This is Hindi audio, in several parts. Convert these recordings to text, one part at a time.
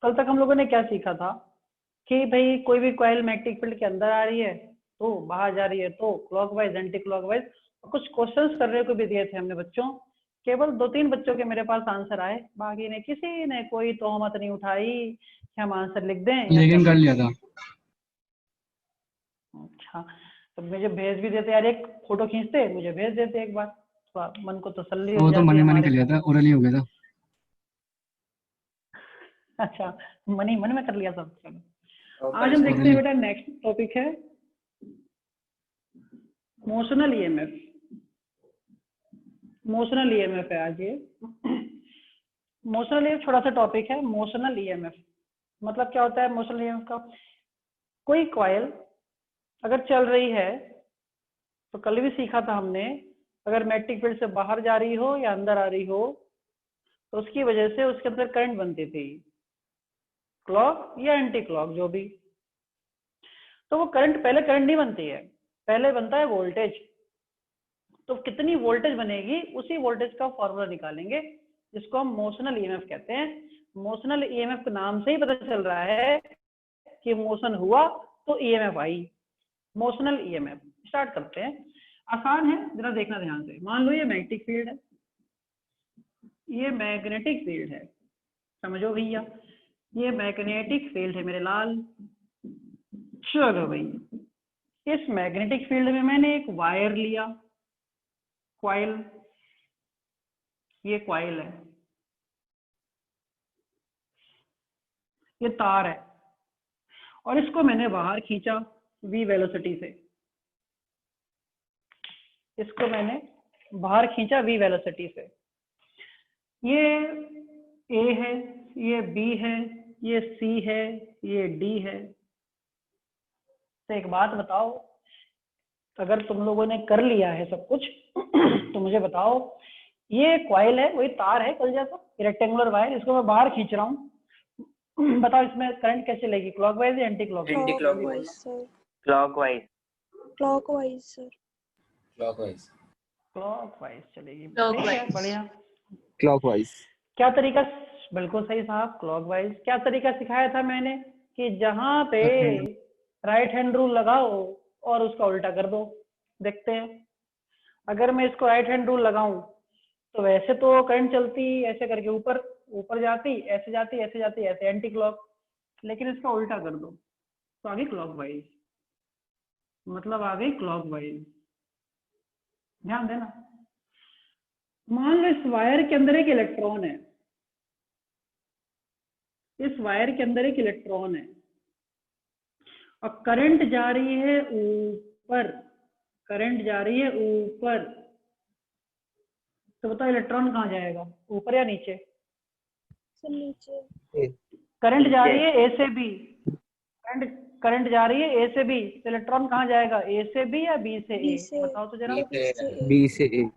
कल तक हम लोगों ने क्या सीखा था कि भाई कोई भी कॉइल मैग्नेटिक फील्ड के अंदर आ रही है तो, बाहर जा रही है तो, क्लॉकवाइज एंटी क्लॉकवाइज। कुछ क्वेश्चंस करने को भी दिए थे हमने बच्चों, केवल 2-3 बच्चों के मेरे पास आंसर आए, बाकी ने किसी ने कोई तोहमत नहीं उठाई कि हम आंसर लिख दें। लेकिन कर लिया था। अच्छा, तो मुझे भेज भी देते यार, एक फोटो खींचते मुझे भेज देते एक बार, थोड़ा मन को तसल्ली हो वो तो जाती मनी हमारे। कर लिया था, ओरली हो गया था। अच्छा, मन में कर लिया सब। चलो आज हम देखते हैं बेटा, नेक्स्ट टॉपिक है मोशनल ईएमएफ। मोशनल ईएमएफ है आज ये। मोशनल ईएमएफ छोटा सा टॉपिक है। मोशनल ईएमएफ मतलब क्या होता है? मोशनल ईएमएफ का, कोई कॉइल अगर चल रही है तो कल भी सीखा था हमने, अगर मैग्नेटिक फील्ड से बाहर जा रही हो या अंदर आ रही हो तो उसकी वजह से उसके अंदर करंट बनती थी, क्लॉक या एंटी क्लॉक जो भी। तो वो करंट, पहले करंट नहीं बनती है, पहले बनता है वोल्टेज। तो कितनी वोल्टेज बनेगी उसी वोल्टेज का फॉर्मूला निकालेंगे, जिसको हम मोशनल ईएमएफ कहते हैं। मोशनल ईएमएफ के नाम से ही पता चल रहा है कि मोशन हुआ तो ईएमएफ आई। मोशनल ईएमएफ स्टार्ट करते हैं, आसान है, जरा देखना ध्यान से। मान लो ये मैग्नेटिक फील्ड है, ये मैग्नेटिक फील्ड है, समझो भैया, ये मैग्नेटिक फील्ड है मेरे लाल। चलो भाई, इस मैग्नेटिक फील्ड में मैंने एक वायर लिया, कॉइल, ये कॉइल है, ये तार है, और इसको मैंने बाहर खींचा v वेलोसिटी से। इसको मैंने बाहर खींचा v वेलोसिटी से। ये a है, ये b है, ये c है, ये d है। तो एक बात बताओ, अगर तुम लोगों ने कर लिया है सब कुछ तो मुझे बताओ, ये कॉइल है, वही तार है कल जैसा, रेक्टेंगुलर वायर, इसको मैं बाहर खींच रहा हूँ। बताओ इसमें करंट कैसे लेगी, क्लॉकवाइज या anti clockwise? Anti clockwise sir. Clockwise clockwise sir. Clockwise clockwise चलेगी, ठीक है, बढ़िया। क्लॉकवाइज। क्या तरीका? बिल्कुल सही साहब, क्लॉकवाइज। क्या तरीका सिखाया था मैंने कि जहां पे राइट हैंड रूल लगाओ और उसका उल्टा कर दो। देखते हैं, अगर मैं इसको राइट हैंड रूल लगाऊं तो वैसे तो करंट चलती ऐसे करके ऊपर ऊपर जाती, ऐसे जाती, ऐसे जाती, ऐसे एंटी क्लॉक, लेकिन इसका उल्टा कर दो तो आ गई क्लॉकवाइज, मतलब आ गई क्लॉकवाइज। ध्यान देना। मान लो इस वायर के अंदर एक इलेक्ट्रॉन है, इस वायर के अंदर एक इलेक्ट्रॉन है और करंट जा रही है ऊपर, करंट जा रही है ऊपर। तो बताओ इलेक्ट्रॉन कहाँ जाएगा, ऊपर या नीचे? सर नीचे। करंट जा रही है ए से बी, करंट जा रही है ए से बी, तो इलेक्ट्रॉन कहाँ जाएगा, ए से बी या बी से ए? बताओ तो जरा। बी से ए।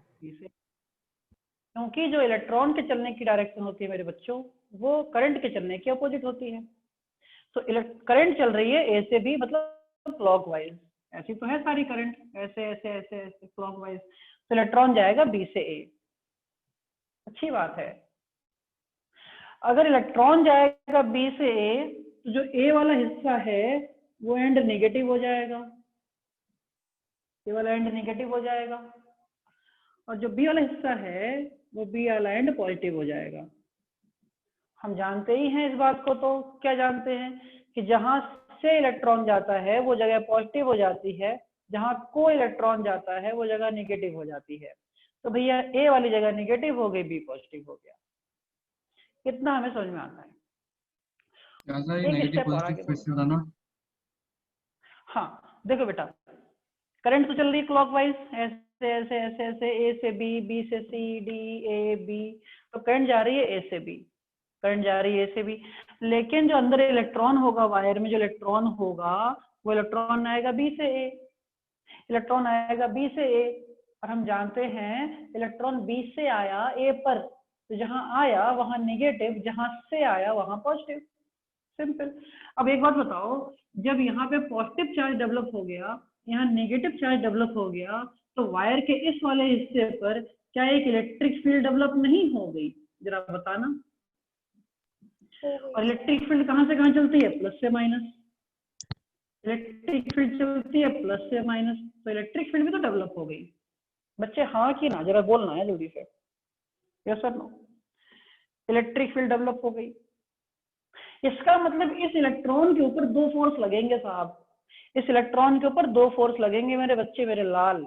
क्योंकि जो इलेक्ट्रॉन के चलने की डायरेक्शन होती है मेरे बच्चों, वो करंट के चलने की अपोजिट होती है। तो करंट चल रही है ए से बी, मतलब क्लॉकवाइज। ऐसी तो है सारी करंट, ऐसे ऐसे ऐसे ऐसे क्लॉकवाइज। तो इलेक्ट्रॉन जाएगा बी से ए, अच्छी बात है। अगर इलेक्ट्रॉन जाएगा बी से ए तो जो ए वाला हिस्सा है वो एंड नेगेटिव हो जाएगा, ये वाला एंड नेगेटिव हो जाएगा, और जो बी वाला हिस्सा है वो बी वाला एंड पॉजिटिव हो जाएगा। हम जानते ही हैं इस बात को। तो क्या जानते हैं कि जहां से इलेक्ट्रॉन जाता है वो जगह पॉजिटिव हो जाती है, जहां कोई इलेक्ट्रॉन जाता है वो जगह नेगेटिव हो जाती है। तो भैया ए वाली जगह नेगेटिव हो गई, बी पॉजिटिव हो गया। कितना हमें समझ में आता है? नेगेटिव पॉजिटिव फिर से बताना। हाँ देखो बेटा, करंट तो चल रही है क्लॉकवाइज, ऐसे ऐसे ऐसे ऐसे, ए से बी, बी से सी, डी, ए, बी। तो करंट जा रही है ए से बी, करंट जा रही है ए से बी, लेकिन जो अंदर इलेक्ट्रॉन होगा, वायर में जो इलेक्ट्रॉन होगा वो इलेक्ट्रॉन आएगा बी से ए, इलेक्ट्रॉन आएगा बी से ए। और हम जानते हैं इलेक्ट्रॉन बी से आया ए पर, तो जहां आया वहां नेगेटिव, जहां से आया वहां पॉजिटिव, सिंपल। अब एक बात बताओ, जब यहाँ पे पॉजिटिव चार्ज डेवलप हो गया, यहाँ नेगेटिव चार्ज डेवलप हो गया, तो वायर के इस वाले हिस्से पर क्या एक इलेक्ट्रिक फील्ड डेवलप नहीं हो गई? जरा बताना। हो और गई इलेक्ट्रिक फील्ड कहाँ से कहाँ चलती है, प्लस से माइनस। इलेक्ट्रिक फील्ड चलती है प्लस से माइनस, तो इलेक्ट्रिक फील्ड भी तो डेवलप हो गई। बच्चे हाँ कि ना, जरा बोलना है जल्दी से, यस और नो। इलेक्ट्रिक फील्ड डेवलप हो गई। इसका मतलब इस इलेक्ट्रॉन के ऊपर दो फोर्स लगेंगे साहब, इस इलेक्ट्रॉन के ऊपर दो फोर्स लगेंगे मेरे बच्चे मेरे लाल।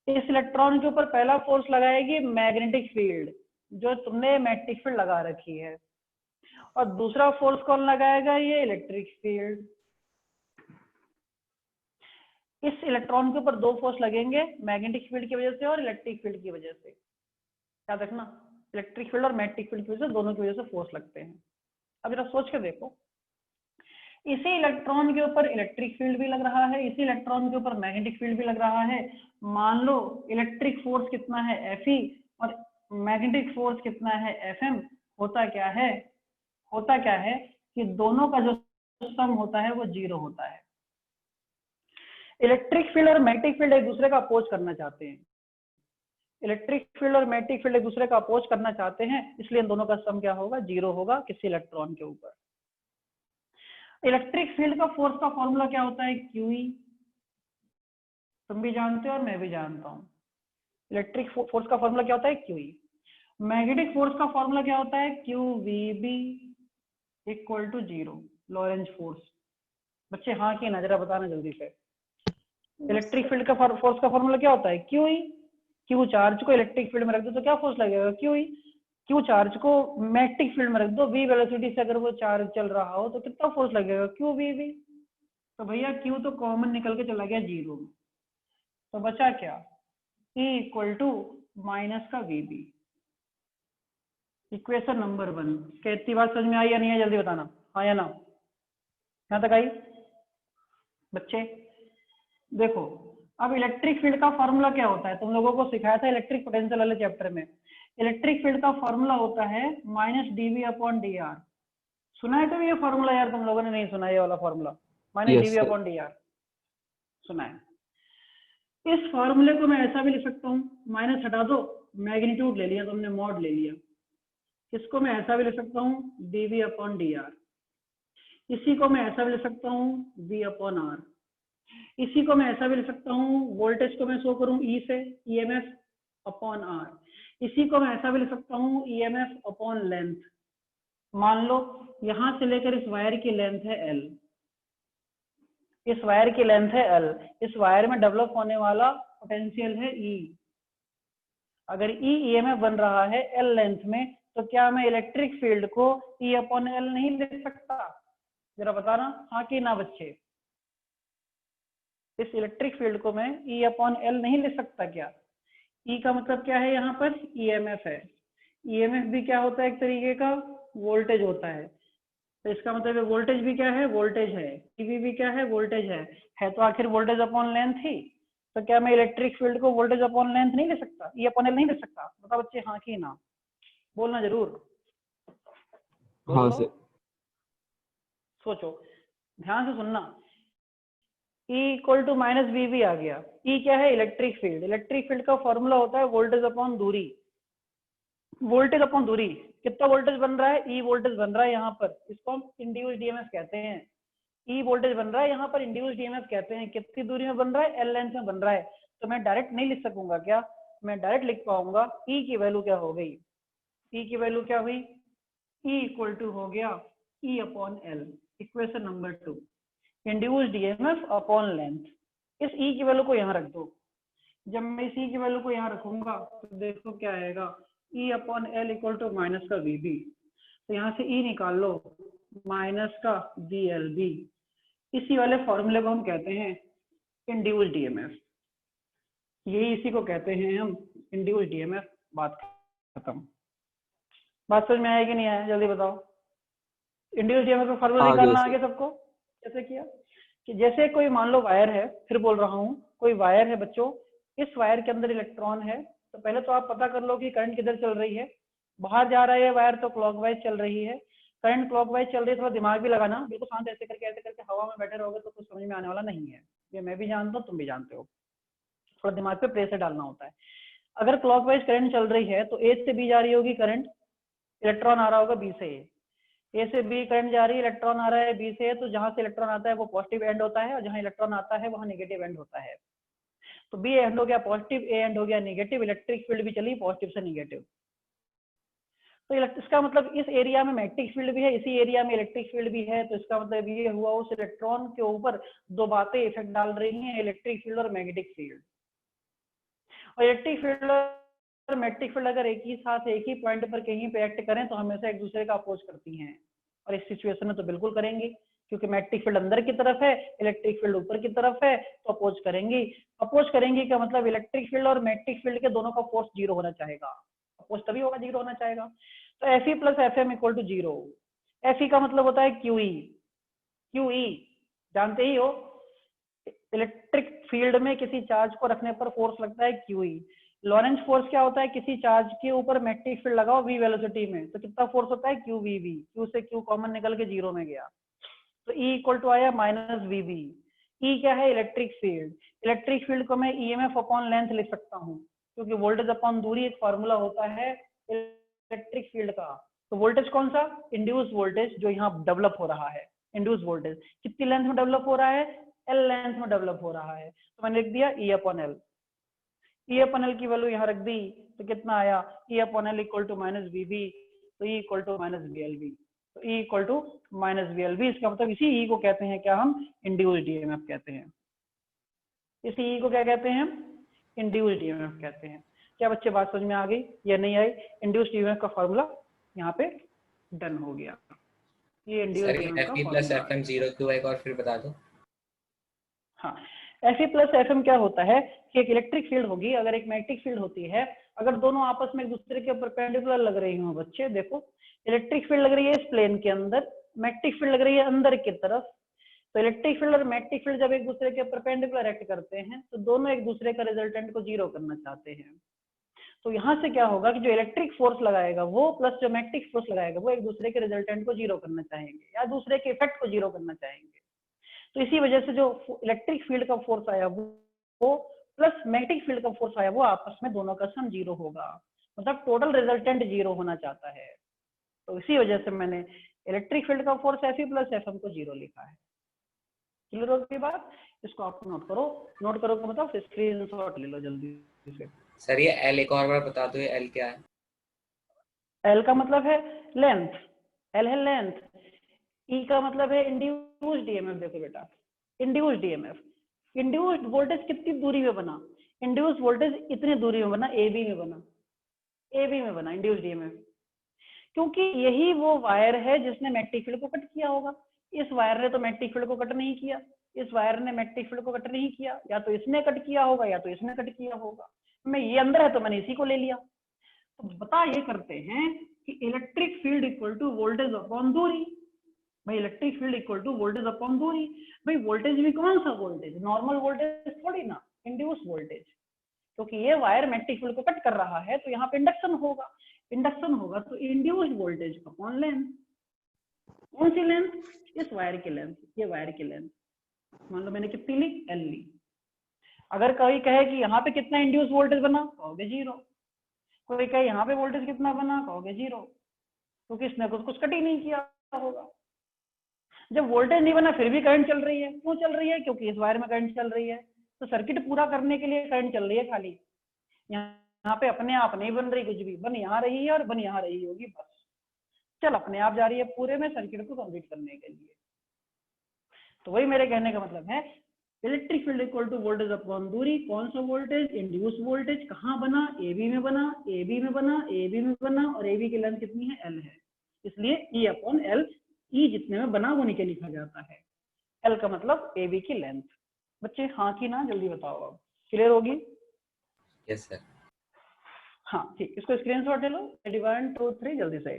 इस इलेक्ट्रॉन के ऊपर पहला फोर्स लगाएगी मैग्नेटिक फील्ड, जो तुमने मैग्नेटिक फील्ड लगा रखी है, और दूसरा फोर्स कौन लगाएगा, ये इलेक्ट्रिक फील्ड। इस इलेक्ट्रॉन के ऊपर दो फोर्स लगेंगे, मैग्नेटिक फील्ड की वजह से और इलेक्ट्रिक फील्ड की वजह से। याद रखना, इलेक्ट्रिक फील्ड और मैग्नेटिक फील्ड की वजह से, दोनों की वजह से फोर्स लगते हैं। अब जरा सोच के देखो, इसी इलेक्ट्रॉन के ऊपर इलेक्ट्रिक फील्ड भी लग रहा है, इसी इलेक्ट्रॉन के ऊपर मैग्नेटिक फील्ड भी लग रहा है। मान लो इलेक्ट्रिक फोर्स कितना है Fe और मैग्नेटिक फोर्स कितना है Fm। होता क्या है कि दोनों का जो सम होता है वो 0 होता है। इलेक्ट्रिक फील्ड और मैग्नेटिक फील्ड एक दूसरे का अपोज करना चाहते हैं, इलेक्ट्रिक फील्ड और मैग्नेटिक फील्ड एक दूसरे का अपोज करना चाहते हैं, इसलिए इन दोनों का सम क्या होगा, 0 होगा किसी इलेक्ट्रॉन के ऊपर। इलेक्ट्रिक फील्ड का फोर्स का फॉर्मूला क्या होता है, QE। तुम भी जानते हो और मैं भी जानता हूँ। इलेक्ट्रिक फोर्स का फॉर्मूला क्या होता है, QE। मैग्नेटिक फोर्स का फॉर्मूला क्या होता है, QVB equal to 0, Lorentz force. बच्चे हाँ की नजरा बताना जल्दी से। इलेक्ट्रिक फील्ड का फोर्स का फॉर्मूला क्या होता है, QE। Q चार्ज को इलेक्ट्रिक फील्ड में रख दो तो क्या फोर्स लगेगा, QE। Q चार्ज को मैग्नेटिक फील्ड में रख दो, V वेलोसिटी से अगर वो चार्ज चल रहा हो तो कितना फोर्स लगेगा, QVB। तो भैया Q तो कॉमन निकल के चला गया 0 में, तो बचा क्या, E इक्वल टू माइनस का VB। Equation number 1। कहती बात समझ में आई या नहीं है, जल्दी बताना, हाँ या ना, यहाँ तक आई बच्चे। देखो अब इलेक्ट्रिक फील्ड का फॉर्मूला क्या होता है, तुम लोगों को सिखाया था इलेक्ट्रिक पोटेंशियल वाले चैप्टर में। इलेक्ट्रिक फील्ड का फॉर्मूला होता है -dV/dr। सुना है कभी ये फॉर्मूला यार, तुम लोगों ने नहीं सुना ये वाला फॉर्मूला, Yes, sir. -dV/dr सुना है। इस फॉर्मूले को मैं ऐसा भी लिख सकता हूँ, माइनस हटा दो, मैग्नीट्यूड ले लिया तुमने, मॉड ले लिया। इसको मैं ऐसा भी लिख सकता हूँ dV/dr। इसी को मैं ऐसा भी लिख सकता हूँ V/R। इसी को मैं ऐसा भी लिख सकता हूँ, वोल्टेज को मैं शो करूँ E से, EMF/R। इसी को मैं ऐसा भी लिख सकता हूँ EMF/लेंथ। मान लो यहां से लेकर इस वायर की लेंथ है L, इस वायर की लेंथ है L, इस वायर में डेवलप होने वाला पोटेंशियल है E। अगर E EMF बन रहा है L लेंथ में, तो क्या मैं इलेक्ट्रिक फील्ड को E/L नहीं लिख सकता, जरा बताना हाँ कि ना बच्चे। इस इलेक्ट्रिक फील्ड को मैं E/L नहीं लिख सकता क्या। E का मतलब क्या है, यहाँ पर EMF है। EMF भी क्या होता है, एक तरीके का वोल्टेज होता है, तो इसका मतलब वोल्टेज भी क्या है, वोल्टेज है। EV भी क्या है, वोल्टेज है तो आखिर वोल्टेज अपॉन लेंथ ही। तो क्या मैं इलेक्ट्रिक फील्ड को वोल्टेज अपॉन लेंथ नहीं ले सकता, E/L नहीं ले सकता, बता बच्चे हाँ कि ना, बोलना जरूर, बोल हाँ लो, सर। सोचो, ध्यान से सुनना। E इक्वल टू -VV आ गया। E क्या है, इलेक्ट्रिक फील्ड। इलेक्ट्रिक फील्ड का फॉर्मूला होता है वोल्टेज अपॉन दूरी। वोल्टेज अपॉन दूरी, कितना वोल्टेज बन रहा है, E वोल्टेज बन रहा है यहाँ पर, इसको हम इंड्यूस्ड EMF कहते हैं। E वोल्टेज बन रहा है यहाँ पर, इंड्यूस्ड EMF कहते हैं। कितनी दूरी में बन रहा है, L लेंथ में बन रहा है। तो मैं डायरेक्ट नहीं लिख सकूंगा क्या, मैं डायरेक्ट लिख पाऊंगा E की वैल्यू क्या हो गई, E की वैल्यू क्या हुई, E इक्वल टू हो गया E/L। Equation number 2, induced EMF upon length. इस E की वैल्यू को यहाँ रख दो। जब मैं इस E की वैल्यू को यहाँ रखूंगा तो देखो क्या आएगा, E/L इक्वल टू माइनस का VB। तो यहाँ से E निकाल लो, माइनस का VLB। इसी वाले फॉर्मूले को हम कहते हैं इंड्यूस्ड EMF। यही इसी को कहते हैं हम इंड्यूस्ड EMF। बात खत्म। बात समझ में आया कि नहीं आया, जल्दी बताओ। इंड्यूस्ड EMF का फॉर्मूला निकालना आ गया सबको, कैसे किया कि जैसे कोई मान लो वायर है, फिर बोल रहा हूँ, कोई वायर है बच्चों, इस वायर के अंदर इलेक्ट्रॉन है। तो पहले तो आप पता कर लो कि करंट किधर चल रही है, बाहर जा रहा है वायर तो क्लॉकवाइज चल रही है। करंट क्लॉकवाइज चल रही है, थोड़ा दिमाग भी लगाना, बिल्कुल शांत ऐसे करके हवा में बैठे रहोगे तो कुछ समझ में आने वाला नहीं है, ये मैं भी जानता हूँ, तुम भी जानते हो, थोड़ा दिमाग पे प्रेशर डालना होता है। अगर क्लॉकवाइज करंट चल रही है तो ए से बी जा रही होगी करंट, इलेक्ट्रॉन आ रहा होगा बी से ए। ए से बी करंट जा रही है, इलेक्ट्रॉन आ रहा है बी से, तो जहां से इलेक्ट्रॉन आता है वो पॉजिटिव एंड होता है और जहां इलेक्ट्रॉन आता है वहां नेगेटिव एंड होता है। तो बी एंड हो गया पॉजिटिव, ए एंड हो गया नेगेटिव, इलेक्ट्रिक फील्ड भी चली पॉजिटिव से नेगेटिव। तो इसका मतलब इस एरिया में मैग्नेटिक फील्ड भी है, इसी एरिया में इलेक्ट्रिक फील्ड भी है, तो इसका मतलब ये हुआ उस इलेक्ट्रॉन के ऊपर दो बातें इफेक्ट डाल रही हैं, इलेक्ट्रिक फील्ड और मैग्नेटिक फील्ड। और इलेक्ट्रिक फील्ड और मैग्नेटिक फील्ड अगर एक ही साथ एक ही पॉइंट पर कहीं पे एक्ट करें तो हमेशा एक दूसरे का अपोज करती हैं, और इस सिचुएशन में तो बिल्कुल करेंगी, क्योंकि मैग्नेटिक फील्ड अंदर की तरफ है, इलेक्ट्रिक फील्ड ऊपर की तरफ है, तो अपोज करेंगी। अपोज करेंगी का मतलब इलेक्ट्रिक फील्ड और मैग्नेटिक फील्ड के दोनों का फोर्स जीरो होना चाहेगा, अपोज तभी होगा, जीरो होना चाहेगा। तो Fe plus Fm equal to zero. Fe का मतलब होता है QE, QE जानते ही हो, इलेक्ट्रिक फील्ड में किसी चार्ज को रखने पर फोर्स लगता है QE। लॉरेंज फोर्स क्या होता है, किसी चार्ज के ऊपर मैग्नेटिक फील्ड लगाओ v वेलोसिटी में, तो कितना फोर्स होता है QVV, Q से Q कॉमन निकल के जीरो में गया, तो E इक्वल टू आया माइनस VB। E क्या है, इलेक्ट्रिक फील्ड। इलेक्ट्रिक फील्ड को मैं EMF अपॉन लेंथ लिख सकता हूँ, क्योंकि वोल्टेज अपॉन दूरी एक फॉर्मूला होता है इलेक्ट्रिक फील्ड का। तो वोल्टेज कौन सा, इंड्यूस वोल्टेज जो यहाँ डेवलप हो रहा है, इंड्यूस वोल्टेज कितनी लेंथ में डेवलप हो रहा है, L लेंथ में डेवलप हो रहा है, तो मैंने लिख दिया E upon L। E upon L की वैल्यू यहाँ रख दी तो कितना आया, E upon L equal to minus VB, तो E equal to minus VLB, तो E equal to minus VLB। इसका मतलब इसी E को कहते हैं क्या, हम इंड्यूस्ड EMF कहते हैं। इसी E को क्या कहते हैं, इंड्यूस्ड EMF कहते हैं। क्या बच्चे बात समझ में आ गई या नहीं आई? इंड्यूस्ड EMF का फॉर्मूला यहाँ पे डन हो गया। ये इंड्यूस्ड EMF का Fe प्लस Fm जीरो क्यों है, एक और फिर बता दो। हाँ, Fe प्लस Fm क्या होता है कि एक इलेक्ट्रिक फील्ड होगी, अगर एक मैग्नेटिक फील्ड होती है, अगर दोनों आपस में एक दूसरे के परपेंडिकुलर लग रही हो, बच्चे देखो इलेक्ट्रिक फील्ड लग रही है इस प्लेन के अंदर, मैग्नेटिक फील्ड लग रही है अंदर की तरफ, तो इलेक्ट्रिक फील्ड और मैग्नेटिक फील्ड जब एक दूसरे के परपेंडिकुलर एक्ट करते हैं तो दोनों एक दूसरे का रिजल्टेंट को जीरो करना चाहते हैं। तो यहाँ से क्या होगा कि जो इलेक्ट्रिक फोर्स लगाएगा वो प्लस जो मैग्नेटिक फोर्स लगाएगा वो एक दूसरे के रिजल्टेंट को जीरो करना चाहेंगे या दूसरे के इफेक्ट को जीरो करना चाहेंगे। तो इसी वजह से जो इलेक्ट्रिक फील्ड का फोर्स आया वो प्लस मैग्नेटिक फील्ड का फोर्स आया वो आपस में दोनों का सम जीरो होगा, मतलब टोटल रिजल्टेंट जीरो होना चाहता है। तो इसी वजह से मैंने इलेक्ट्रिक फील्ड का फोर्स Fe प्लस Fm को जीरो लिखा है। क्लियर हो गई बात? इसको आप नोट करो, नोट करो का मतलब स्क्रीनशॉट ले लो जल्दी से। सर ये L एक और बार बता दो, ये L क्या है? L का मतलब है लेंथ, L है लेंथ। E का मतलब है इंड्यूस्ड EMF। देखो बेटा, इंड्यूस्ड EMF, इंड्यूस्ड वोल्टेज कितनी दूरी में बना, इंड्यूस्ड वोल्टेज इतनी दूरी में बना, AB में बना, AB में बना इंड्यूस्ड EMF, क्योंकि यही वो वायर है जिसने मैग्नेटिक फील्ड को कट किया होगा। इस वायर ने तो मैग्नेटिक फील्ड को कट नहीं किया, इस वायर ने मैग्नेटिक फील्ड को कट नहीं किया, या तो इसने कट किया होगा या तो इसने कट किया होगा। मैं ये अंदर है तो मैंने इसी को ले लिया। तो बता ये करते हैं कि electric field equal to voltage upon दूरी। भाई electric field equal to voltage upon दूरी। भाई वोल्टेज भी कौन सा वोल्टेज, नॉर्मल वोल्टेज थोड़ी ना, इंड्यूस वोल्टेज, क्योंकि ये वायर मैग्नेटिक फील्ड को कट कर रहा है तो यहाँ पे इंडक्शन होगा, इंडक्शन होगा तो इंड्यूस्ड वोल्टेज अपॉन लेंथ। कौन सी लेंथ, इस वायर की लेंथ, ये वायर की लेंथ। मान लो मैंने कितनी ली, L ली। अगर कोई कहे कि यहाँ पे कितना इंड्यूस वोल्टेज बना, कहोगे जीरो। कोई कहे यहाँ पे वोल्टेज कितना बना, कहोगे जीरो, क्योंकि इसने कुछ कट ही नहीं किया होगा। जब वोल्टेज नहीं बना फिर भी करंट चल रही है, क्यों चल रही है, क्योंकि इस वायर में करंट चल रही है। तो सर्किट पूरा करने के लिए करंट चल रही है खाली, यहाँ पे अपने आप नहीं बन रही कुछ भी, बन यहाँ रही है और बन यहाँ रही होगी, बस चल अपने आप जा रही है पूरे में सर्किट को कंप्लीट करने के लिए। तो वही मेरे कहने का मतलब है, electric field equal to voltage upon दूरी। कौन सा वोल्टेज, इंड्यूस वोल्टेज। कहाँ बना, AB में बना, AB में बना, AB में बना, और AB की लेंथ कितनी है, L है, इसलिए E अपॉन L, E जितने में बना वो नीचे लिखा जाता है। L का मतलब AB की लेंथ। बच्चे हाँ की ना जल्दी बताओ, अब क्लियर होगी? Yes sir. हाँ ठीक, इसको स्क्रीनशॉट ले लो, 1 2 3 जल्दी से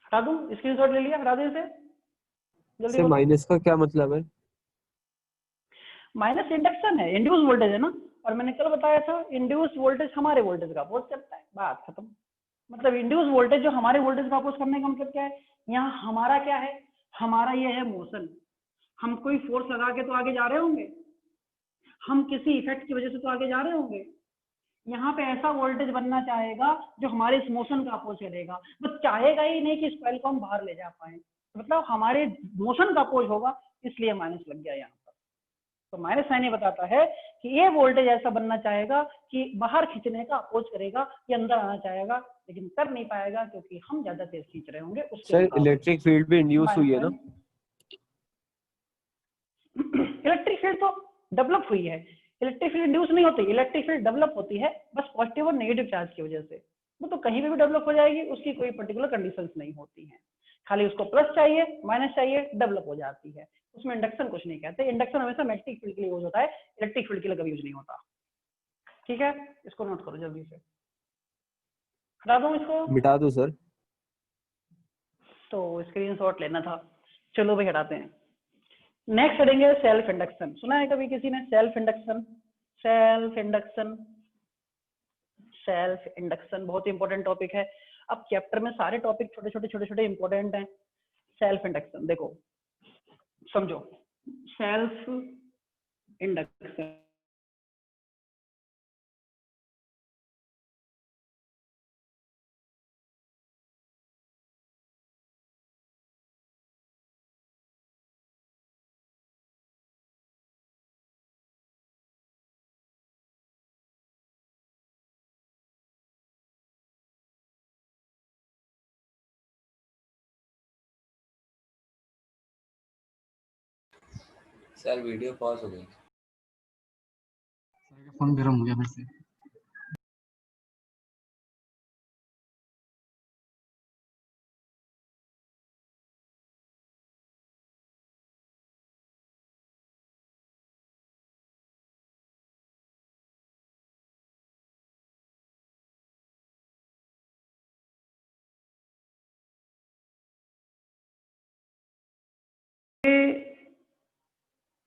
हटा दूं, स्क्रीनशॉट ले लिया, हटा दे इसे जल्दी। सर माइनस का क्या मतलब है? माइनस इंडक्शन है, इंड्यूस वोल्टेज है ना, और मैंने कल बताया था इंड्यूस वोल्टेज हमारे वोल्टेज का अपोज करता है, बात खत्म। मतलब इंड्यूस वोल्टेज जो हमारे वोल्टेज का अपोज करने का मतलब क्या है, यहाँ हमारा क्या है, हमारा ये है मोशन। हम कोई फोर्स लगा के तो आगे जा रहे होंगे, हम किसी इफेक्ट की वजह से तो आगे जा रहे होंगे, यहाँ पे ऐसा वोल्टेज बनना चाहेगा जो हमारे इस मोशन का अपोज करेगा, बस चाहेगा ही नहीं कि इस कॉइल को हम बाहर ले जा पाए, मतलब हमारे मोशन का अपोज होगा, इसलिए माइनस लग गया यहाँ पर। तो माइनस साइन ये बताता है कि ये वोल्टेज ऐसा बनना चाहेगा कि बाहर खींचने का अपोज करेगा, ये अंदर आना चाहेगा लेकिन कर नहीं पाएगा क्योंकि हम ज्यादा तेज खींच रहे होंगे उसके सर मुकाबले। इलेक्ट्रिक फील्ड भी इंड्यूस हुई है ना? इलेक्ट्रिक फील्ड तो डेवलप हुई है, इलेक्ट्रिक फील्ड इंड्यूस नहीं होती, इलेक्ट्रिक फील्ड डेवलप होती है बस पॉजिटिव और नेगेटिव चार्ज की वजह से। वो तो कहीं पे भी डेवलप हो जाएगी, उसकी कोई पर्टिकुलर कंडीशंस नहीं होती हैं, खाली उसको प्लस चाहिए माइनस चाहिए, डेवलप हो जाती है। उसमें इंडक्शन कुछ नहीं कहते, इंडक्शन हमेशा मैग्नेटिक फील्ड के लिए यूज होता है, इलेक्ट्रिक फील्ड के लिए कभी यूज नहीं होता। ठीक है, इसको नोट करो जल्दी से, हटा दूं इसको? मिटा दो सर। तो स्क्रीनशॉट लेना था, चलो भाई हटाते हैं। नेक्स्ट करेंगे सेल्फ इंडक्शन। सुना है कभी किसी ने self induction? Self induction, self induction बहुत इंपॉर्टेंट टॉपिक है। अब चैप्टर में सारे टॉपिक छोटे छोटे छोटे छोटे इंपॉर्टेंट हैं। सेल्फ इंडक्शन देखो, समझो, self induction sir video pause हो गई। सर का फोन गर्म हो गया फिर से।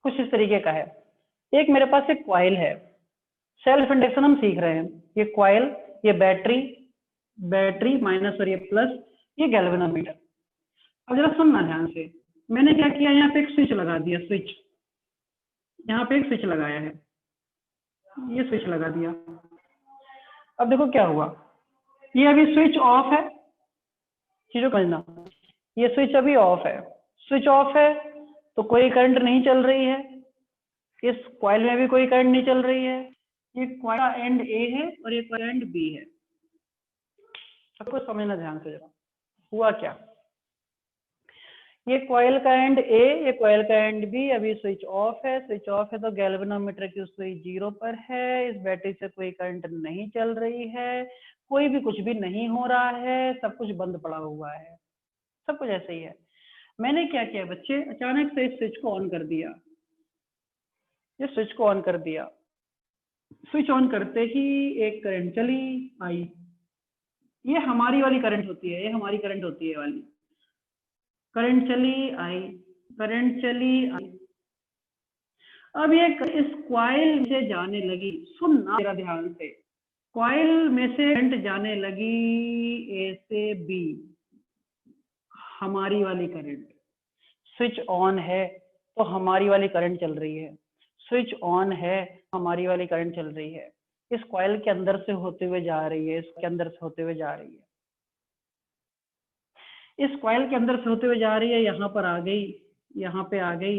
कुछ इस तरीके का है। एक मेरे पास एक कॉइल है, सेल्फ इंडक्शन हम सीख रहे हैं। ये कॉइल, ये बैटरी, बैटरी माइनस और ये प्लस, ये गैल्वेनोमीटर। अब जरा सुनना ध्यान से, मैंने क्या किया, यहाँ पे एक स्विच लगा दिया, स्विच, यहाँ पे एक स्विच लगाया है, ये स्विच लगा दिया। अब देखो क्या हुआ, ये अभी स्विच ऑफ है, चीजों को समझना, ये स्विच अभी ऑफ है, स्विच ऑफ है तो कोई करंट नहीं चल रही है, इस कॉइल में भी कोई करंट नहीं चल रही है। ये कॉइल का एंड ए है और ये कॉइल एंड बी है। सबको समझना ध्यान से जरा, हुआ क्या, ये कॉइल का एंड ए, ये कॉइल का एंड बी, अभी स्विच ऑफ है, स्विच ऑफ है तो गैल्वेनोमीटर की स्विच 0 पर है, इस बैटरी से कोई करंट नहीं चल रही है, कोई भी कुछ भी नहीं हो रहा है, सब कुछ बंद पड़ा हुआ है, सब कुछ ऐसे ही है। मैंने क्या किया बच्चे, अचानक से इस स्विच को ऑन कर दिया, ये स्विच को ऑन कर दिया, स्विच ऑन करते ही एक करंट चली आई, ये हमारी वाली करंट होती है, ये हमारी करंट होती है वाली, करंट चली आई, करंट चली आई। अब ये इस कॉइल से जाने लगी, सुनना मेरा ध्यान से, कॉइल में से करंट जाने लगी ए से बी, हमारी वाली करंट, स्विच ऑन है तो हमारी वाली करंट चल रही है, स्विच ऑन है हमारी वाली करंट चल रही है, इस कॉइल के अंदर से होते हुए जा रही है, इसके अंदर से होते हुए जा रही है, इस कॉइल के अंदर से होते हुए जा रही है, यहाँ पर आ गई, यहाँ पे आ गई।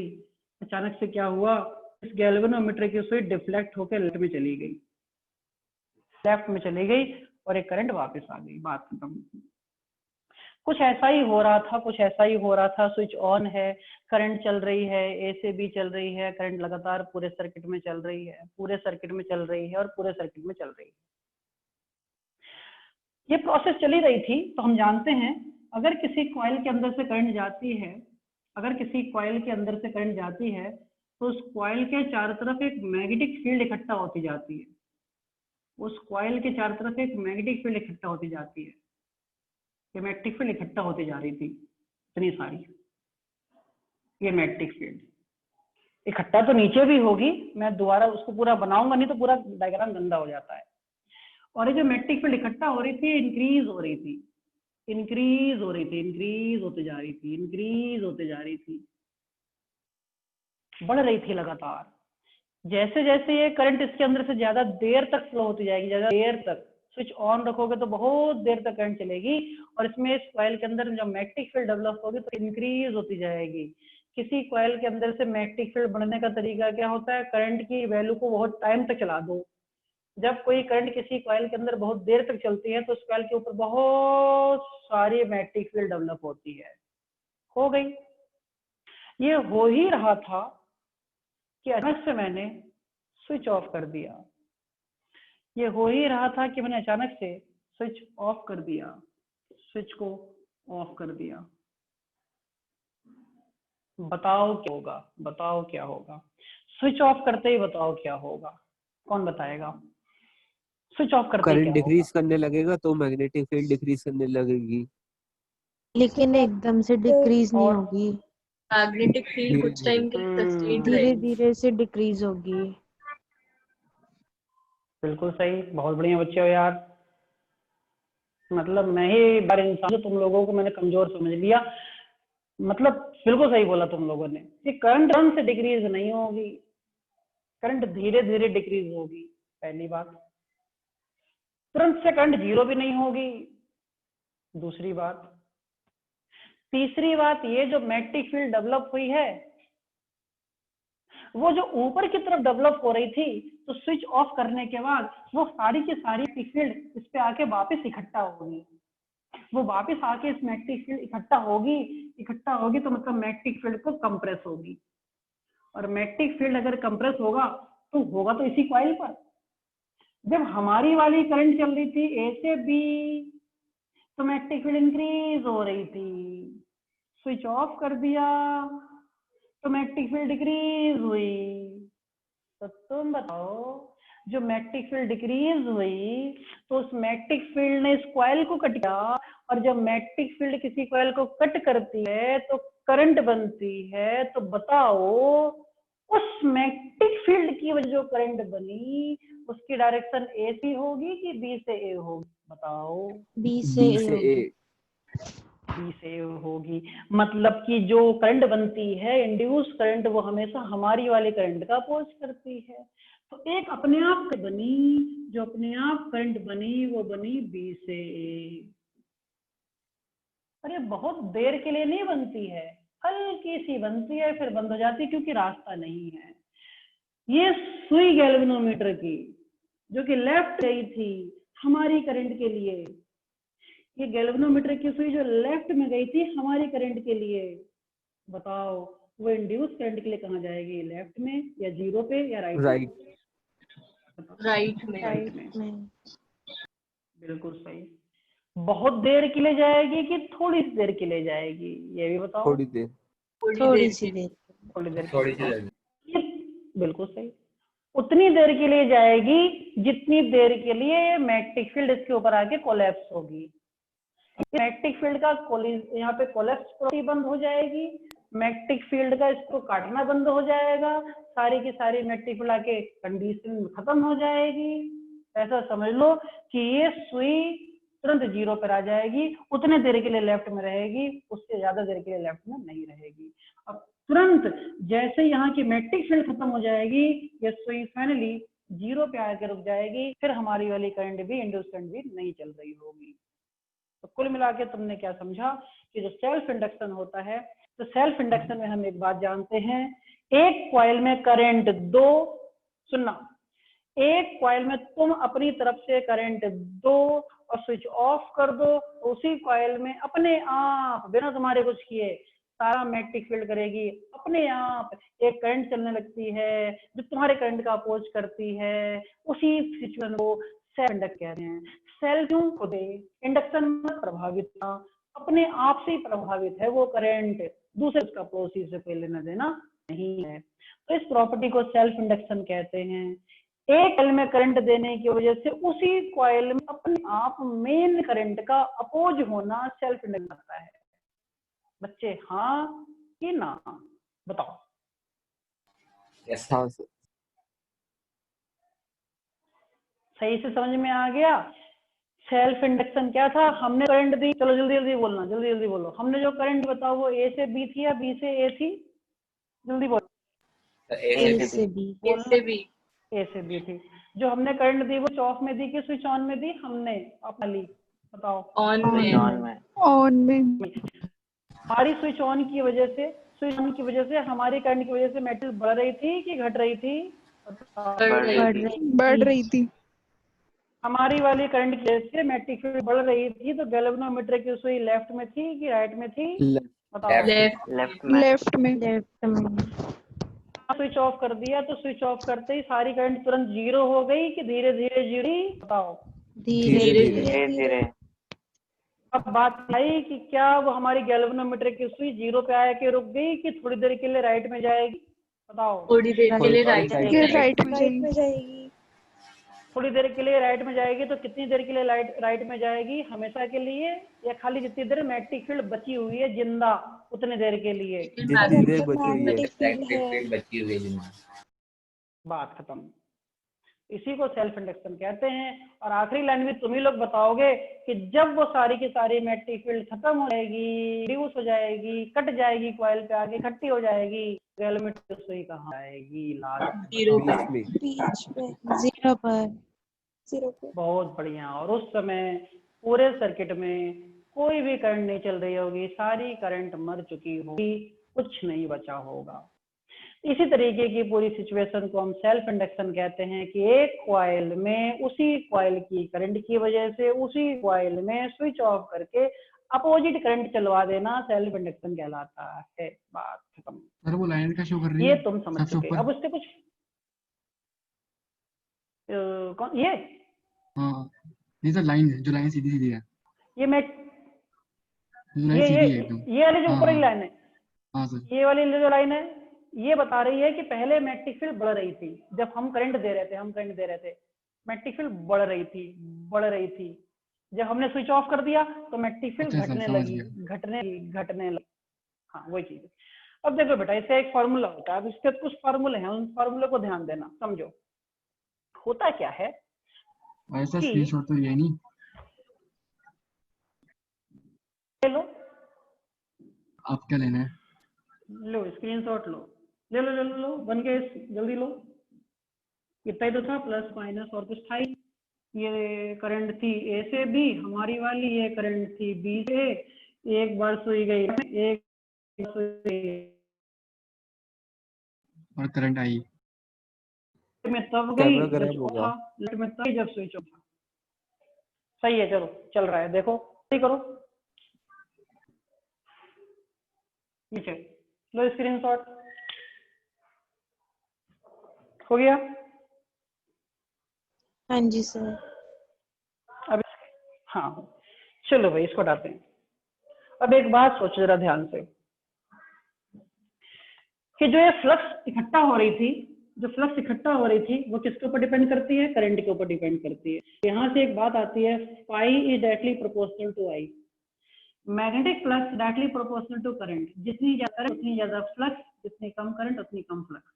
अचानक से क्या हुआ, इस गैल्वेनोमीटर की स्विच डिफ्लेक्ट होकर लेफ्ट में चली गई, लेफ्ट में चली गई और एक करंट वापस आ गई, बात खत्म। कुछ ऐसा ही हो रहा था, कुछ ऐसा ही हो रहा था, स्विच ऑन है, करंट चल रही है, ए से बी चल रही है, करंट लगातार पूरे सर्किट में चल रही है, पूरे सर्किट में चल रही है और पूरे सर्किट में चल रही है। ये प्रोसेस चली रही थी। तो हम जानते हैं अगर किसी कॉइल के अंदर से करंट जाती है, अगर किसी कॉइल के अंदर से करंट जाती है तो उस कॉइल के चारों तरफ एक मैग्नेटिक फील्ड इकट्ठा होती जाती है, उस कॉइल के चारों तरफ एक मैग्नेटिक फील्ड इकट्ठा होती जाती है, ये मैग्नेटिक फील्ड इकट्ठा होती जा रही थी, इतनी सारी, ये मैग्नेटिक फील्ड इकट्ठा तो नीचे भी होगी, मैं दोबारा उसको पूरा बनाऊंगा नहीं तो पूरा डायग्राम गंदा हो जाता है। और ये जो मैग्नेटिक फील्ड इकट्ठा हो रही थी, इंक्रीज हो रही थी, इंक्रीज हो रही थी, इंक्रीज होते जा रही थी, इंक्रीज होते जा रही थी, बढ़ रही थी लगातार। जैसे जैसे ये करंट इसके अंदर से ज्यादा देर तक फ्लो होती जाएगी, ज्यादा देर तक स्विच ऑन रखोगे तो बहुत देर तक करंट चलेगी, और इसमें इस कॉइल के अंदर जब मैग्नेटिक फील्ड डेवलप होगी तो इंक्रीज होती जाएगी। किसी कॉइल के अंदर से मैग्नेटिक फील्ड बढ़ने का तरीका क्या होता है, करंट की वैल्यू को बहुत टाइम तक चला दो। जब कोई करंट किसी कॉइल के अंदर बहुत देर तक चलती है तो उस कॉइल के ऊपर बहुत सारी मैग्नेटिक फील्ड डेवलप होती है। हो गई। ये हो ही रहा था कि अचानक से मैंने स्विच ऑफ कर दिया। ये हो ही रहा था कि मैंने अचानक से स्विच ऑफ कर दिया, स्विच को ऑफ कर दिया। बताओ क्या होगा, बताओ क्या होगा, स्विच ऑफ करते ही बताओ क्या होगा, कौन बताएगा? स्विच ऑफ करते ही करंट क्या डिक्रीज होगा? करने लगेगा तो मैग्नेटिक फील्ड डिक्रीज करने लगेगी। लेकिन एकदम से डिक्रीज नहीं और होगी, मैग्नेटिक फील्ड धीरे कुछ टाइम के लिए सस्टेन धीरे रहेगी। धीरे से डिक्रीज होगी। बिल्कुल सही, बहुत बढ़िया बच्चे हो यार। मतलब मैं ही बार इंसान हूं, तुम लोगों को मैंने कमजोर समझ लिया। मतलब बिल्कुल सही बोला तुम लोगों ने कि करंट तुरंत से डिक्रीज नहीं होगी, करंट धीरे धीरे डिक्रीज होगी। पहली बात, तुरंत से करंट जीरो भी नहीं होगी। दूसरी बात, तीसरी बात, ये जो मैग्नेटिक फील्ड डेवलप हुई है वो जो ऊपर की तरफ डेवलप हो रही थी, तो स्विच ऑफ करने के बाद वो सारी की सारी फील्ड इस पे आके वापस इकट्ठा होगी। वो वापस आके इस मैग्नेटिक फील्ड इकट्ठा होगी तो मतलब मैग्नेटिक फील्ड को कंप्रेस होगी। और मैग्नेटिक फील्ड अगर कंप्रेस होगा तो इसी कॉइल पर। जब हमारी वाली करंट चल रही थी ए से बी तो मैग्नेटिक फील्ड इंक्रीज हो रही थी, स्विच ऑफ कर दिया तो मैग्नेटिक फील्ड डिक्रीज हुई। तो तुम बताओ, जो मैग्नेटिक फील्ड डिक्रीज हुई तो उस मैग्नेटिक फील्ड ने इस कॉइल को कट किया, और जब मैग्नेटिक फील्ड किसी कॉइल को कट करती है तो करंट बनती है। तो बताओ, उस मैग्नेटिक फील्ड की वजह जो करंट बनी उसकी डायरेक्शन ए से होगी कि बी से ए होगी? बताओ। बी से बी ए से होगी। ए। बी से होगी, मतलब कि जो करंट बनती है इंड्यूस करंट, वो हमेशा हमारी वाली करंट का अपोज करती है। तो एक अपने आप बनी, जो अपने आप करंट बनी वो बनी बी से ए। और ये बहुत देर के लिए नहीं बनती है, हल्की सी बनती है फिर बंद हो जाती है क्योंकि रास्ता नहीं है। ये सुई गैल्वेनोमीटर की जो कि लेफ्ट गई थी हमारी करंट के लिए, ये गैल्वेनोमीटर की सुई जो लेफ्ट में गई थी हमारी करंट के लिए, बताओ वो इंड्यूस करंट के लिए कहाँ जाएगी? लेफ्ट में या जीरो पे या राइट राइट। राइट में। राइट में। बिल्कुल सही। बहुत देर के लिए जाएगी कि थोड़ी सी देर के लिए जाएगी, ये भी बताओ। थोड़ी देर। थोड़ी सी देर। थोड़ी देर थोड़ी सी जगह। ये बिल्कुल सही, उतनी देर के लिए जाएगी जितनी देर के लिए मैग्नेटिक फील्ड इसके ऊपर आके कोलैप्स होगी। मैग्नेटिक फील्ड का यहाँ पे कोलैप्स बंद हो जाएगी, मैग्नेटिक फील्ड का इसको काटना बंद हो जाएगा, सारी की सारी मैग्नेटिक फील्ड आके कंडीशन खत्म हो जाएगी। ऐसा समझ लो कि ये सुई तुरंत जीरो पर आ जाएगी, उतने देर के लिए लेफ्ट में रहेगी, उससे ज्यादा देर के लिए लेफ्ट में नहीं रहेगी। अब तुरंत जैसे यहाँ की मैग्नेटिक फील्ड खत्म हो जाएगी, ये सुई फाइनली जीरो पे आकर रुक जाएगी, फिर हमारी वाली करंट भी इंड्यूस करंट भी नहीं चल रही होगी। तो कुल मिला के तुमने क्या समझा कि जो सेल्फ इंडक्शन होता है, तो सेल्फ इंडक्शन में हम एक बात जानते हैं, एक कॉइल में करंट दो, सुनना, एक कॉइल में तुम अपनी तरफ से करंट दो और स्विच ऑफ कर दो, तो उसी कॉइल में अपने आप बिना तुम्हारे कुछ किए सारा मैग्नेटिक फील्ड करेगी, अपने आप एक करंट चलने लगती है जो तुम्हारे करंट का अपोज करती है। उसी सिचुएशन को सेल्फ इंडक्ट कहते हैं। सेल्फ क्यों होते? इंडक्शन में प्रभावित ना, अपने आप से ही प्रभावित है वो करंट, दूसरे उसका प्रोसेस से कोई लेना देना नहीं है। तो इस प्रॉपर्टी को सेल्फ इंडक्शन कहते हैं। एक कॉइल में करंट देने की वजह से उसी कॉइल में अपने आप मेन करंट का अपोज होना सेल्फ इंडक्शन होता है। बच्चे हाँ कि ना? बताओ। यस हाँ सर। सही से समझ में आ गया? सेल्फ इंडक्शन क्या था? हमने करंट दी, चलो जल्दी जल्दी बोलना, जल्दी जल्दी बोलो। हमने जो करंट बताओ वो ए से बी थी या बी से ए थी? जल्दी बोलो। ए ए से से बी बी। इससे भी ए से बी थी। जो हमने करंट दी वो स्विच ऑफ में दी कि स्विच ऑन में दी हमने अपना ली, बताओ। ऑन में ऑन में। हमारी स्विच ऑन की वजह से, स्विच ऑन की वजह से हमारी करंट की वजह से मेटल बढ़ रही थी कि घट रही थी, बताओ। बढ़ रही बढ़ थी। रही बढ़ थी। रही थी। हमारी वाली करंट की वजह से मैग्नेटिक फील्ड बढ़ रही थी, तो गैल्वेनोमीटर की सुई लेफ्ट में थी कि राइट में थी, बताओ। लेफ्ट लेफ्ट में। लेफ्ट में। स्विच ऑफ कर दिया तो स्विच ऑफ करते ही सारी करंट तुरंत जीरो हो गई कि धीरे धीरे जीरो, बताओ। धीरे धीरे धीरे। धीरे। अब बात आई कि क्या वो हमारी गैल्वेनोमीटर की सुई जीरो पे आके रुक गई कि थोड़ी देर के लिए राइट में जाएगी, बताओ। थोड़ी देर के लिए राइट राइट के में राइट में जाएगी। जाएगी। थोड़ी देर के लिए राइट में जाएगी तो कितनी देर के लिए राइट में जाएगी, हमेशा के लिए, या खाली जितनी देर मैग्नेटिक फील्ड बची हुई है जिंदा उतनी देर के लिए। जितनी देर जब तक बची हुई है। मैग्नेटिक फील्ड मैग्नेटिक है। फील्ड बची हुई है जिनमें। बात खत्म। इसी को सेल्फ इंडक्शन कहते हैं। और आखिरी लाइन में तुम ही लोग बताओगे कि जब वो सारी की सारी मैग्नेटिक फील्ड खत्म हो जाएगी, रिड्यूस हो जाएगी, कट जाएगी, कॉइल पे आगे इकट्ठी हो जाएगी, गैल्वेनोमीटर की सुई कहाँ आएगी, लास्ट जीरो पे। बीच में। बीच पे। जीरो पर। जीरो पे। बहुत बढ़िया। और उस समय पूरे सर्किट में कोई भी करंट नहीं चल रही होगी, सारी करंट मर चुकी होगी, कुछ नहीं बचा होगा। इसी तरीके की पूरी सिचुएशन को हम सेल्फ इंडक्शन कहते हैं कि एक कॉइल में उसी कॉइल की करंट की वजह से उसी कॉइल में स्विच ऑफ करके अपोजिट करंट चलवा देना सेल्फ इंडक्शन कहलाता है। बात खत्म। सर वो लाइन का शो कर रही ये है तुम समझ सबसे चुके। ऊपर। अब उससे कुछ कौन ये हाँ ये सर लाइन है, जो लाइन सीधी सीधी है, ये मैं जो लाइन सीधी है एकदम। ये वाली जो हाँ ऊपर वाली हाँ लाइन है, हाँ सर। ये वाली जो लाइन है ये बता रही है कि पहले मैग्नेटिक फील्ड बढ़ रही थी जब हम करंट दे रहे थे, मैग्नेटिक फील्ड बढ़ रही थी। जब हमने स्विच ऑफ कर दिया तो मैग्नेटिक फील्ड अच्छा सर घटने समझ लगी, गया। घटने लगी। हाँ वही चीज है। अब देखो बेटा, इससे एक फॉर्मूला होता है। अब इसके कुछ फॉर्मूले हैं, उन फॉर्मूले को ध्यान देना, समझो। होता क्या है ऐसा कि स्क्रीनशॉट तो ये नहीं। ले लो, आप क्या लेना है? लो स्क्रीनशॉट लो, ले लो बन के जल्दी लो। इतना ही तो था, प्लस माइनस और कुछ था ही। ये करंट थी ए से बी हमारी वाली, ये करंट थी बी से। एक बार सुई गई, एक सुई और करंट आई। में तब गई कैमरा जब खराब होगा। लेट में तब जब स्विच ऑफ। सही है, चलो चल रहा है, देखो सही करो नीचे। लो स्क्रीनशॉट, हो गया। हाँ जी सर। अब हाँ चलो भाई इसको हटाते हैं। अब एक बात सोचो जरा ध्यान से कि जो ये फ्लक्स इकट्ठा हो रही थी, वो किसके ऊपर डिपेंड करती है? करंट के ऊपर डिपेंड करती है। यहाँ से एक बात आती है, phi is directly proportional to I. Magnetic flux directly proportional to current. जितनी ज्यादा करंट उतनी ज्यादा फ्लक्स, जितनी कम करंट उतनी कम flux.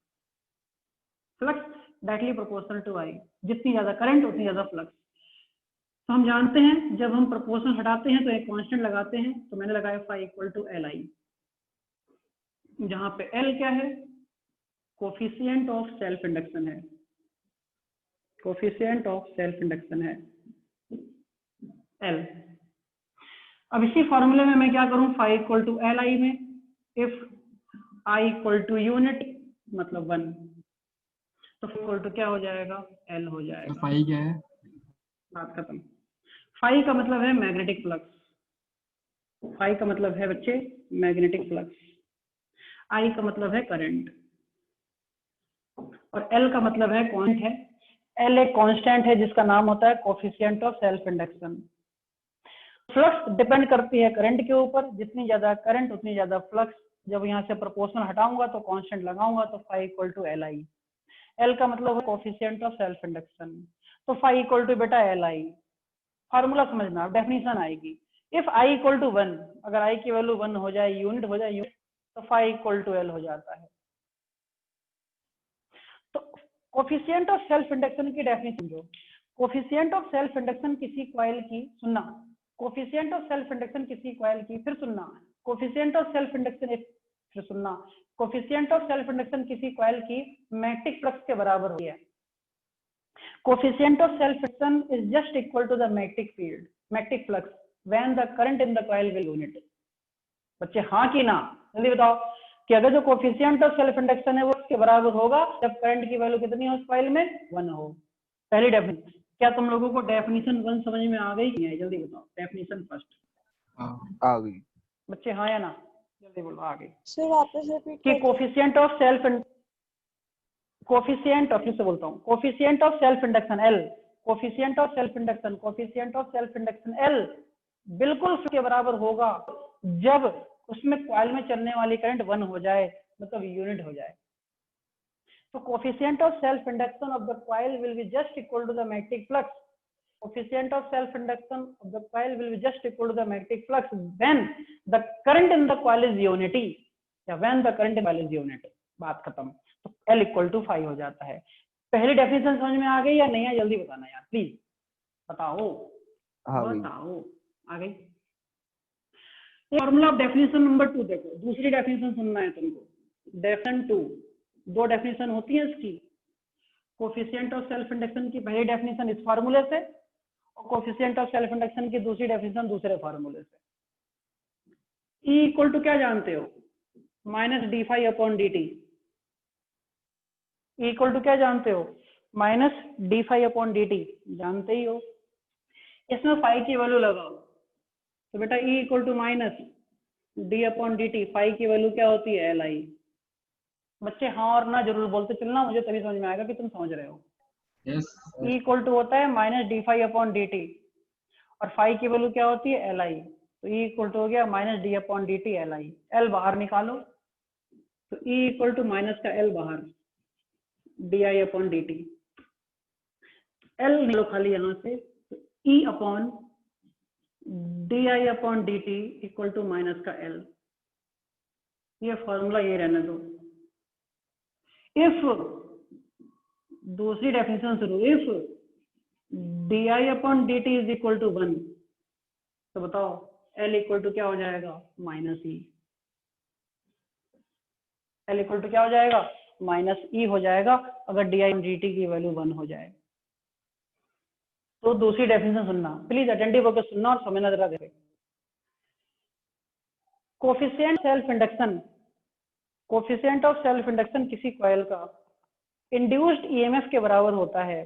Flux directly proportional to I, जितनी ज्यादा करंट उतनी ज्यादा फ्लक्स। तो हम जानते हैं जब हम प्रोपोर्शनल हटाते हैं तो एक कांस्टेंट लगाते हैं, तो मैंने लगाया phi equal to L I, जहां पे एल क्या है? कोफिशिएंट ऑफ सेल्फ इंडक्शन है, कोफिशिएंट ऑफ सेल्फ इंडक्शन है एल। अब इसी फॉर्मूले में मैं क्या करूं? Phi equal to L I में if I equal to unit मतलब 1, तो इक्वल टू क्या हो जाएगा? एल हो जाएगा। फाई क्या है? बात खत्म। फाई का मतलब है मैग्नेटिक फ्लक्स, फाई का मतलब है बच्चे मैग्नेटिक फ्लक्स, आई का मतलब है करंट, और एल का मतलब है कांस्टेंट है। एल एक कांस्टेंट है जिसका नाम होता है coefficient of self induction. Flux depend करती है करंट के ऊपर, जितनी ज्यादा करंट उतनी ज्यादा फ्लक्स। जब यहाँ से प्रोपोर्शनल हटाऊंगा तो कांस्टेंट लगाऊंगा, तो phi equal to L I. L का मतलब है कोफिशिएंट ऑफ सेल्फ इंडक्शन, तो फाई इक्वल टू बेटा एल आई। फॉर्मूला समझना, डेफिनेशन आएगी। इफ आई इक्वल टू 1, अगर आई की वैल्यू 1 हो जाए, यूनिट हो जाए, तो फाई इक्वल टू एल हो जाता है। तो कोफिशिएंट ऑफ सेल्फ इंडक्शन की डेफिनेशन जो, कोफिशिएंट ऑफ सेल्फ इंडक्शन किसी कॉइल की, सुनना, कोफिशिएंट ऑफ सेल्फ इंडक्शन किसी कॉइल की, फिर सुनना, कोफिशिएंट ऑफ सेल्फ इंडक्शन फिर सुनना, कोफिशिएंट ऑफ सेल्फ इंडक्शन किसी कॉइल की मैग्नेटिक फ्लक्स के बराबर होती है। Coefficient of self induction is just equal to the magnetic flux when the current in the coil will unit. बच्चे हाँ कि ना, जल्दी बताओ कि अगर जो कोफिशिएंट ऑफ सेल्फ इंडक्शन है वो उसके बराबर होगा जब करंट की वैल्यू कितनी हो उस कॉइल में, 1 हो। पहली डेफिनेशन। क्या तुम लोगों को डेफिनेशन 1 समझ में आ गई कि नहीं? जल्दी बताओ, डेफिनेशन फर्स्ट। आ गई। बच्चे हाँ या ना, जल्दी बोलो। आ गई सर वापस रिपीट कि कोफिशिएंट ऑफ सेल्फ फिर से बोलता हूँ, coefficient of self induction L, coefficient of self induction L बिल्कुल के बराबर होगा जब उसमें कॉइल में चलने वाली करंट 1 हो जाए, मतलब यूनिट हो जाए। तो coefficient of self induction of the coil will be just equal to the magnetic flux. Coefficient of self induction of the coil will be just equal to the magnetic flux when the current in the coil is unity, या when the current in coil is unit. बात खत्म। तो L इक्वल टू 5 हो जाता है। पहली डेफिनेशन समझ में आ गई या नहीं है? जल्दी बताना यार प्लीज, बताओ बताओ। आ गई। फॉर्मूला ऑफ डेफिनेशन नंबर 2 देखो, दूसरी डेफिनेशन सुनना है तुमको। डेफिनेशन 2, 2 डेफिनेशन होती है इसकी। कोफिशिएंट ऑफ सेल्फ इंडक्शन की पहली डेफिनेशन इस फार्मूले से और कोफिशिएंट ऑफ सेल्फ इंडक्शन की दूसरी डेफिनेशन दूसरे फार्मूले से। E इक्वल टू क्या जानते हो? Minus d phi upon d t. E equal to क्या जानते हो? Minus d phi upon d t, जानते ही हो। इसमें फाई की वैल्यू लगाओ तो बेटा E equal to minus d upon d t, phi की वैल्यू क्या होती है? Li। बच्चे हाँ और ना जरूर बोलते चलना, मुझे तभी समझ में आएगा कि तुम समझ रहे हो। यस E इक्वल टू होता है minus d phi upon d t और फाई की वैल्यू क्या होती है? Li। तो E इक्वल टू हो गया minus d upon d t Li। L बाहर निकालो तो E इक्वल टू माइनस का L बाहर, d I upon d t. L निकालो खाली यहाँ से, तो E upon d I upon d t equal to minus का L। ये फॉर्मूला ये रहने दो। इफ दूसरी डेफिनेशन शुरू, if d I upon d t is equal to 1, तो बताओ L इक्वल टू क्या हो जाएगा? Minus E। L equal to क्या हो जाएगा? माइनस E हो जाएगा अगर डी आई डी टी की वैल्यू 1 हो जाए। तो दूसरी डेफिनेशन सुनना प्लीज, अटेंटिव होकर सुनना और समझना जरा। देखो, coefficient self induction, coefficient of self induction किसी कॉइल का इंड्यूस्ड ईएमएफ के बराबर होता है।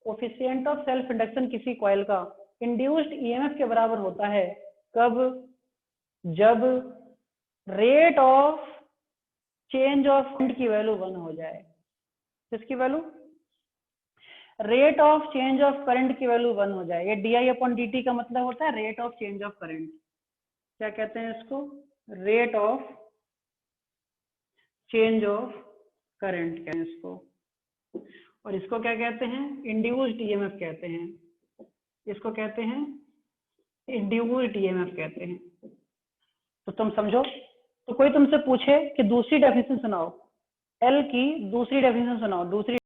कोफिशिएंट ऑफ सेल्फ इंडक्शन किसी कॉइल का इंड्यूस्ड ईएमएफ के बराबर होता है कब? जब rate of change of current की वैल्यू 1 हो जाए। किसकी value? Rate of change of current की वैल्यू 1 हो जाए। ये D I upon d T का मतलब होता है rate of change of current. क्या कहते हैं इसको? Rate of change of current कहते हैं इसको। और इसको क्या कहते हैं? इंड्यूस्ड ईएमएफ कहते हैं। इसको कहते हैं इंड्यूस्ड ईएमएफ कहते हैं। तो तुम समझो, तो कोई तुमसे पूछे कि दूसरी डेफिनेशन सुनाओ, एल की दूसरी डेफिनेशन सुनाओ, दूसरी